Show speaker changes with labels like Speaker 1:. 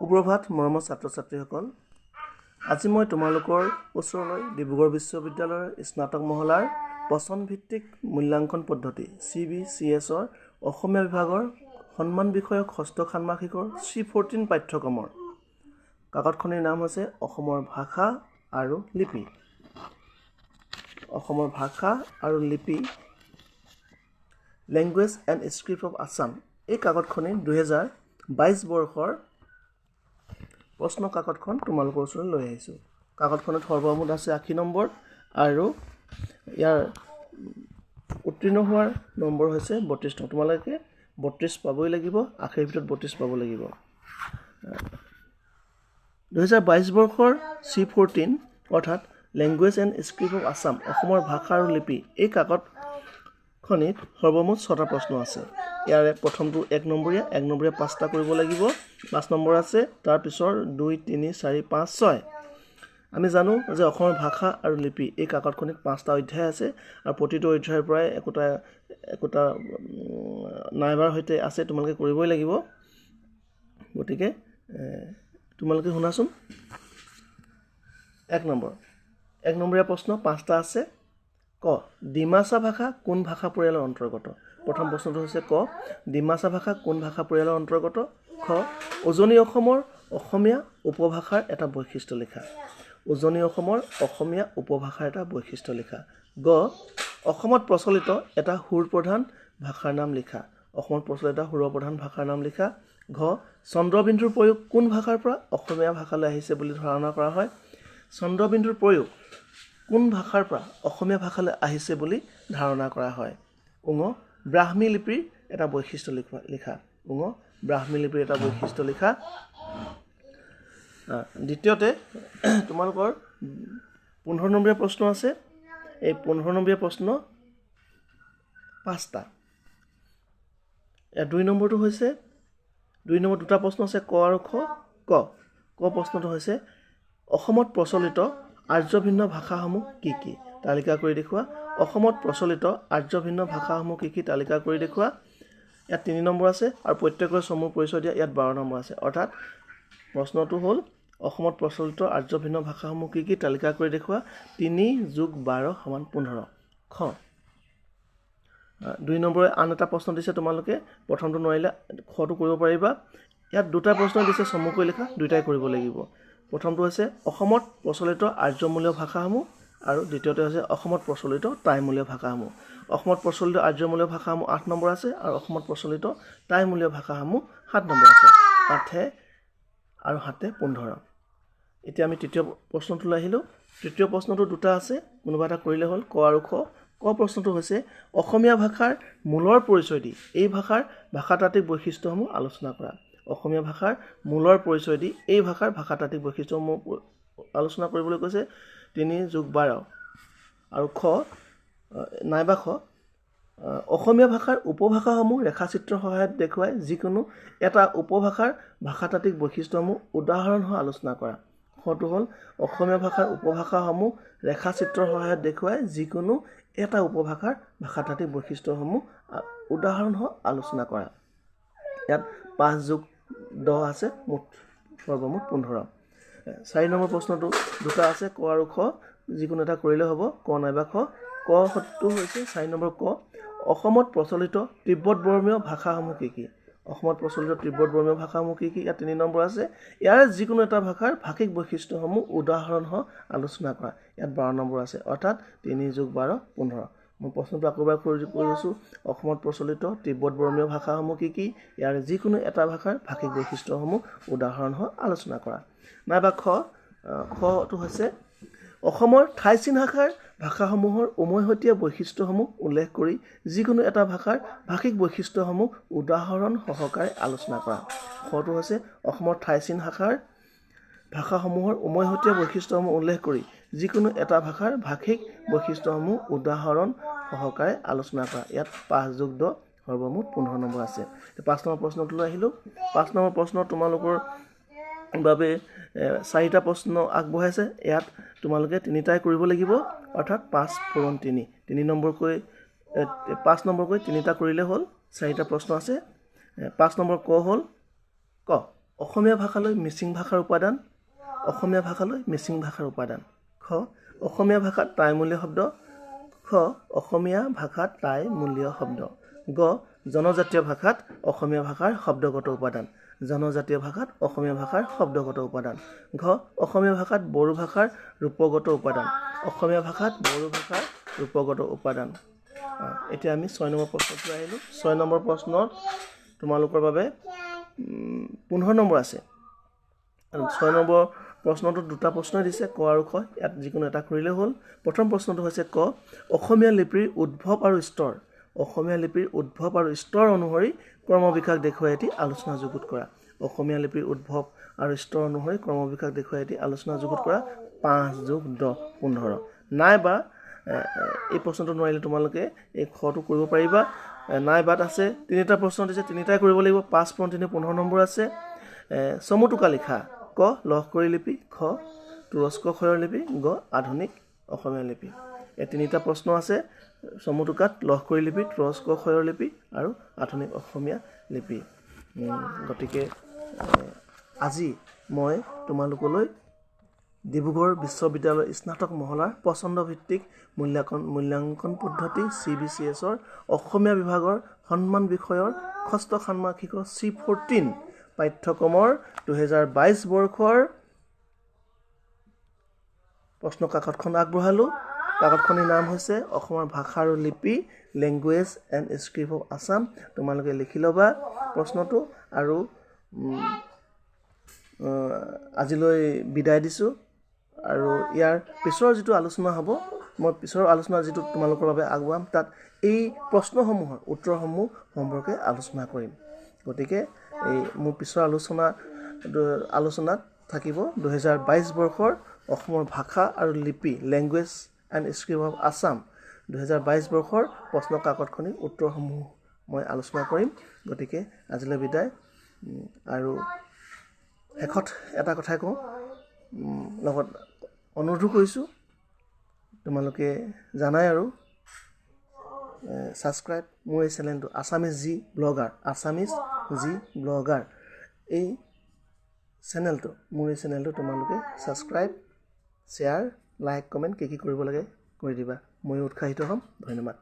Speaker 1: সুপ্ৰভাত মৰমৰ ছাত্ৰ ছাত্ৰীসকল আজি মই তোমালোকৰ ওচৰলৈ ডিব্ৰুগড় বিশ্ববিদ্যালয়ৰ স্নাতক মহলাৰ পছন্দ ভিত্তিক মূল্যাংকন পদ্ধতি CBCS ৰ অসমীয়া বিভাগৰ সন্মান বিষয়ক ষষ্ঠ ষান্মাসিকৰ C-14 পাঠ্যক্ৰমৰ কাকতখনিৰ নাম হৈছে অসমৰ ভাষা আৰু লিপি অসমৰ ভাষা আৰু লিপি language and script of Assam এই কাকতখনি 2022 বৰ্ষৰ প্ৰশ্ন কাকতখন তোমালোকৰ ওচৰলৈ লৈ আহিছোঁ কাকতখনত সৰ্বমুঠ আছে 80 নম্বৰ আৰু ইয়াৰ উত্তীৰ্ণ হোৱাৰ নম্বৰ হৈছে 32 নম্বৰ তোমালোকে 32 পাবই লাগিব আখেৰ ভিতৰত 32 পাব লাগিব 2022 বৰ্ষৰ C-14 অৰ্থাৎ language and script of Assam অসমৰ ভাষা আৰু লিপি এই কাকতখনিত সৰ্বমুঠ 6টা প্ৰশ্ন আছে ইয়াৰে প্ৰথমটো 1 নম্বৰীয়া 5টা কৰিব লাগিব 5 নম্বৰ আছে তাৰ পিছৰ 2 3 4 5 6 আমি জানো যে অসমৰ ভাষা আৰু লিপি এই কাকতখনিত 5টা অধ্যায় আছে আৰু প্ৰতিটো অধ্যায়ৰ পৰাই একোটা নাইবাৰ হৈতে আছে তোমালোকে কৰিবই লাগিব গতিকে তোমালোকে শুনাচোন 1 নম্বৰীয়া প্ৰশ্ন 5টা আছে ক ডিমাছা ভাষা কোন ভাষা পৰিয়ালৰ অন্তৰ্গত প্ৰথম প্ৰশ্নটো হৈছে ক ডিমাছা ভাষা কোন ভাষা পৰিয়ালৰ অন্তৰ্গত খ উজনি অসমৰ অসমীয়া উপভাষাৰ এটা বৈশিষ্ট্য লিখা উজনি অসমৰ অসমীয়া উপভাষাৰ এটা বৈশিষ্ট্য লিখা গ অসমত প্ৰচলিত এটা সুৰ প্ৰধান ভাষাৰ নাম লিখা অসমত প্ৰচলিত এটা সুৰ প্ৰধান ভাষাৰ নাম লিখা ঘ চন্দ্ৰবিন্দুৰ প্ৰয়োগ কোন ভাষাৰ পৰা অসমীয়া ভাষালৈ আহিছে বুলি ধাৰণা কৰা হয় চন্দ্ৰবিন্দুৰ প্ৰয়োগ কোন ভাষাৰ পৰা অসমীয়া ভাষালৈ আহিছে বুলি ধাৰণা কৰা হয় উঙ ব্ৰাহ্মী লিপিৰ এটা বৈশিষ্ট্য লিখা উঙ ব্ৰাহ্মী লিপিৰ এটা বৈশিষ্ট্য লিখা দ্বিতীয়তে তোমালোকৰ 15 নম্বৰীয়া প্ৰশ্ন আছে এই 15 নম্বৰীয়া প্ৰশ্ন 5টা 2 নম্বৰটো হৈছে 2 নম্বৰ দুটা প্ৰশ্ন আছে ক আৰু খ ক প্ৰশ্নটো হৈছে অসমত প্ৰচলিত আৰ্য ভিন্ন ভাষাসমূহ কি কি তালিকা কৰি দেখুওৱা অসমত প্ৰচলিত আৰ্য ভিন্ন ভাষাসমূহ কি কি তালিকা কৰি দেখুওৱা ইয়াত 3 নম্বৰ আছে আৰু প্ৰত্যেকৰে সমূহ পৰিচয় দিয়া ইয়াত 12 নম্বৰ আছে অৰ্থাৎ প্ৰশ্নটো হ'ল অসমত প্ৰচলিত আৰ্য ভিন্ন ভাষাসমূহ কি কি তালিকা কৰি দেখুওৱা 3 + 12 = 15 খ 2 নম্বৰে আন এটা প্ৰশ্ন দিছে তোমালোকে প্ৰথমটো নোৱাৰিলে খটো কৰিব পাৰিবা ইয়াত দুটা প্ৰশ্ন দিছে চমুকৈ লিখা দুটাই কৰিব লাগিব প্ৰথমটো হৈছে অসমত প্ৰচলিত আৰ্যমূলীয় ভাষাসমূহ আৰু দ্বিতীয়টো হৈছে অসমত প্ৰচলিত টাইমূলীয় ভাষাসমূহ অসমত প্ৰচলিত আৰ্যমূলীয় ভাষাসমূহ 8 নম্বৰ আছে আৰু অসমত প্ৰচলিত টাইমূলীয় ভাষাসমূহ 7 নম্বৰ আছে 8 আৰু 7 15 এতিয়া আমি তৃতীয় প্ৰশ্নটোলৈ আহিলোঁ তৃতীয় প্ৰশ্নটো দুটা আছে কোনোবা এটা কৰিলে হ'ল ক আৰু খ ক প্ৰশ্নটো হৈছে অসমীয়া ভাষাৰ মূলৰ পৰিচয় দি এই ভাষাৰ ভাষাতাত্ত্বিক বৈশিষ্ট্যসমূহ আলোচনা কৰা অসমীয়া ভাষাৰ মূলৰ পৰিচয় দি এই ভাষাৰ ভাষাতাত্ত্বিক বৈশিষ্ট্যসমূহ আলোচনা কৰিবলৈ কৈছে 3 + 12 আৰু খ নাইবা খ অসমীয়া ভাষাৰ উপভাষাসমূহ ৰেখাচিত্ৰৰ সহায়ত দেখুৱাই যিকোনো এটা উপভাষাৰ ভাষাতাত্ত্বিক বৈশিষ্ট্যসমূহ উদাহৰণসহ আলোচনা কৰা খটো হ'ল অসমীয়া ভাষাৰ উপভাষাসমূহ ৰেখাচিত্ৰৰ সহায়ত দেখুৱাই যিকোনো এটা উপভাষাৰ ভাষাতাত্ত্বিক বৈশিষ্ট্যসমূহ উদাহৰণসহ আলোচনা কৰা ইয়াত 5 + 10 আছে সৰ্বমুঠ 15 4 নম্বৰ প্ৰশ্নটো দুটা আছে ক আৰু খ যিকোনো এটা কৰিলে হ'ব ক নাইবা খ ক হটো হৈছে 4 নম্বৰ ক অসমত প্ৰচলিত তিব্বত বৰ্মীয় ভাষাসমূহ কি কি অসমত প্ৰচলিত তিব্বত বৰ্মীয় ভাষাসমূহ কি কি ইয়াত 3 নম্বৰ আছে ইয়াৰ যিকোনো এটা ভাষাৰ ভাষিক বৈশিষ্ট্যসমূহ উদাহৰণসহ আলোচনা কৰা ইয়াত 12 নম্বৰ আছে অৰ্থাৎ 3 + 12 15 মই প্ৰশ্নটো আকৌ এবাৰ কৰিছোঁ অসমত প্ৰচলিত তিব্বত বৰ্মীয় ভাষাসমূহ কি কি ইয়াৰ যিকোনো এটা ভাষাৰ ভাষিক বৈশিষ্ট্যসমূহ উদাহৰণসহ আলোচনা কৰা নাইবা খটো হৈছে অসমৰ ঠাইচিন ভাষাৰ ভাষাসমূহৰ উমৈহতীয়া বৈশিষ্ট্যসমূহ উল্লেখ কৰি যিকোনো এটা ভাষাৰ ভাষিক বৈশিষ্ট্যসমূহ উদাহৰণ সহকাৰে আলোচনা কৰা খটো হৈছে অসমৰ ঠাইচিন ভাষাৰ ভাষাসমূহৰ উমৈহতীয়া বৈশিষ্ট্যসমূহ উল্লেখ কৰি যিকোনো এটা ভাষাৰ ভাষিক বৈশিষ্ট্যসমূহ উদাহৰণ সহকাৰে আলোচনা কৰা ইয়াত 5 + 10 সৰ্বমুঠ 15 নম্বৰ আছে 5 নম্বৰ প্ৰশ্নটোলৈ আহিলোঁ 5 নম্বৰ প্ৰশ্ন তোমালোকৰ বাবে 4টা প্ৰশ্ন আগবঢ়াইছে ইয়াত তোমালোকে 3টাই কৰিব লাগিব অৰ্থাৎ 5 × 3 3 নম্বৰকৈ 5 নম্বৰকৈ 3টা কৰিলে হ'ল 4টা প্ৰশ্ন আছে 5 নম্বৰ ক হ'ল ক অসমীয়া ভাষালৈ মিচিং ভাষাৰ উপাদান অসমীয়া ভাষালৈ মিচিং ভাষাৰ উপাদান খ অসমীয়া ভাষাত টাইমূলীয় শব্দ খ অসমীয়া ভাষাত টাইমূলীয় শব্দ গ জনজাতীয় ভাষাত অসমীয়া ভাষাৰ শব্দগত উপাদান জনজাতীয় ভাষাত অসমীয়া ভাষাৰ শব্দগত উপাদান ঘ অসমীয়া ভাষাত বড়ো ভাষাৰ ৰূপগত উপাদান অসমীয়া ভাষাত বড়ো ভাষাৰ ৰূপগত উপাদান এতিয়া আমি 6 নম্বৰ প্ৰশ্নটো আহিলো 6 নম্বৰ প্ৰশ্নত তোমালোকৰ বাবে 15 নম্বৰ আছে আৰু 6 নম্বৰ প্ৰশ্নটো দুটা প্ৰশ্ন দিছে ক আৰু খ ইয়াত যিকোনো এটা কৰিলে হ'ল প্ৰথম প্ৰশ্নটো হৈছে ক অসমীয়া লিপিৰ উদ্ভৱ আৰু স্তৰ অসমীয়া লিপিৰ উদ্ভৱ আৰু স্তৰ অনুসৰি ক্ৰমবিকাশ দেখুৱাই এটি আলোচনা যুগুত কৰা অসমীয়া লিপিৰ উদ্ভৱ আৰু স্তৰ অনুসৰি ক্ৰমবিকাশ দেখুৱাই এটি আলোচনা যুগুত কৰা 5 + 10 15 নাইবা এই প্ৰশ্নটো নোৱাৰিলে তোমালোকে এই খটো কৰিব পাৰিবা নাইবাত আছে তিনিটা প্ৰশ্ন দিছে তিনিটাই কৰিব লাগিব 5 × 3 15 নম্বৰ আছে সমতুকা লিখা ক লহকৰী লিপি খ তুৰস্ক খয়ৰ লিপি গ আধুনিক অসমীয়া লিপি এই তিনিটা প্ৰশ্ন আছে সমতুকাত লহকৰী লিপি তুৰস্ক খয়ৰ লিপি আৰু আধুনিক অসমীয়া লিপি গতিকে আজি মই তোমালোকলৈ ডিব্ৰুগড় বিশ্ববিদ্যালয় স্নাতক মহলাৰ পছন্দ ভিত্তিক মূল্যাংকন পদ্ধতি CBCS অসমীয়া বিভাগৰ সন্মান বিষয়ৰ ষষ্ঠ ষান্মাসিকৰ C-14 পাঠ্যক্ৰমৰ 2022 বৰ্ষৰ প্ৰশ্ন কাকতখন আগবঢ়ালো কাকতখনৰ নাম হৈছে অসমৰ ভাষা আৰু লিপি language and script of Assam তোমালোকে লিখি ল'বা প্ৰশ্নটো আৰু আজিলৈ বিদায় দিছোঁ আৰু ইয়াৰ পিছৰ যিটো আলোচনা হ'ব মই পিছৰ আলোচনা যিটো তোমালোকৰ বাবে আগবঢ়াম তাত এই প্ৰশ্নসমূহৰ উত্তৰসমূহ সম্পৰ্কে আলোচনা কৰিম গতিকে এই মোৰ পিছৰ আলোচনাত থাকিব 2022 বৰ্ষৰ অসমৰ ভাষা আৰু লিপি language and script of Assam 2022 বৰ্ষৰ প্ৰশ্ন কাকতখনিৰ উত্তৰসমূহ মই আলোচনা কৰিম গতিকে আজিলৈ বিদায় আৰু শেষত এটা কথাই কওঁ লগত অনুৰোধ কৰিছোঁ তোমালোকে জানাই আৰু সাবস্ক্ৰাইব মোৰ এই চেনেলটো আছামিজ জি ব্লগাৰ এই চেনেলটো মোৰ এই চেনেলটো তোমালোকে সাবস্ক্ৰাইব শ্বেয়াৰ লাইক কমেণ্ট কি কৰিব লাগে কৰি দিবা মই উৎসাহিত হ'ম ধন্যবাদ